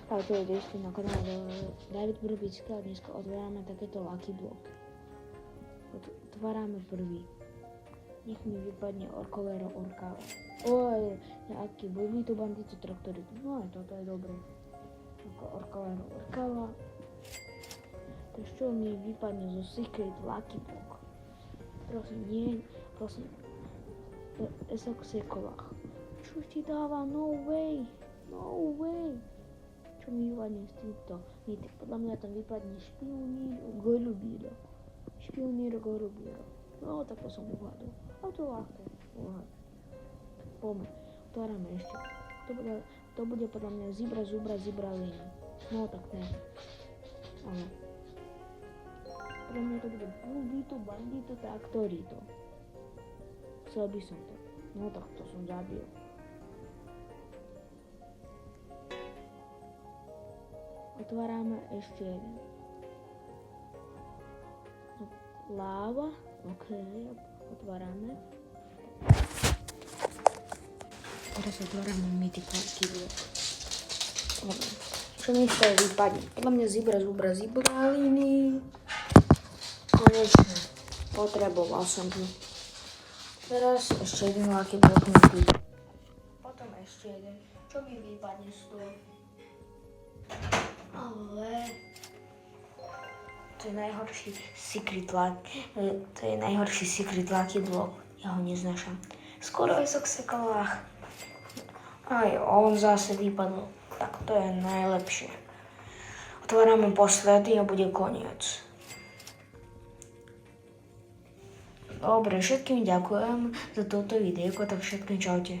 A to je ešte na kanále David Brbička a dneska otvárame takéto lucky bloky. Otvárame prvý. Nech mi vypadne Orkovero Orkava. Oj, aký bojný to bandito traktory. No aj toto je dobré. Ako Orkovero Orkava. Takže čo mi vypadne zo Secret Lucky Block? Prosím, nie, prosím. Esoxekolách. Čo ti dáva? No way. No way. Čo mi vypadne z týmto? Podľa mňa tam vypadne Špionír Golubíro. Špionír Golubíro. No, tak to som uhádol. A to ľahké. Poďme. Otvárame ešte. To bude podľa mňa Zibra Lini. No, tak ne. Áno. Podľa mňa to bude Bandito Traktorito. Chcel by som to. No, tak to som zabil. Otvárame ešte jeden. Láva. OK, otvárame. Teraz otvárame Mythic Lucky Block. Čo mi z toho vypadne? Podľa mňa Zibraliny. Konečne. Potreboval som tu. Teraz ešte jeden Lucky Block Mythic. Potom ešte jeden. Čo mi vypadne z toho? Ale to je najhorší Secret Lucky Block. Ja ho neznášam. Skoro je Soxekolách. Aj on zase vypadol. Tak to je najlepšie. Otvárame posledný a bude koniec. Dobre, všetkým ďakujem za toto videjko, tak všetkým čaute.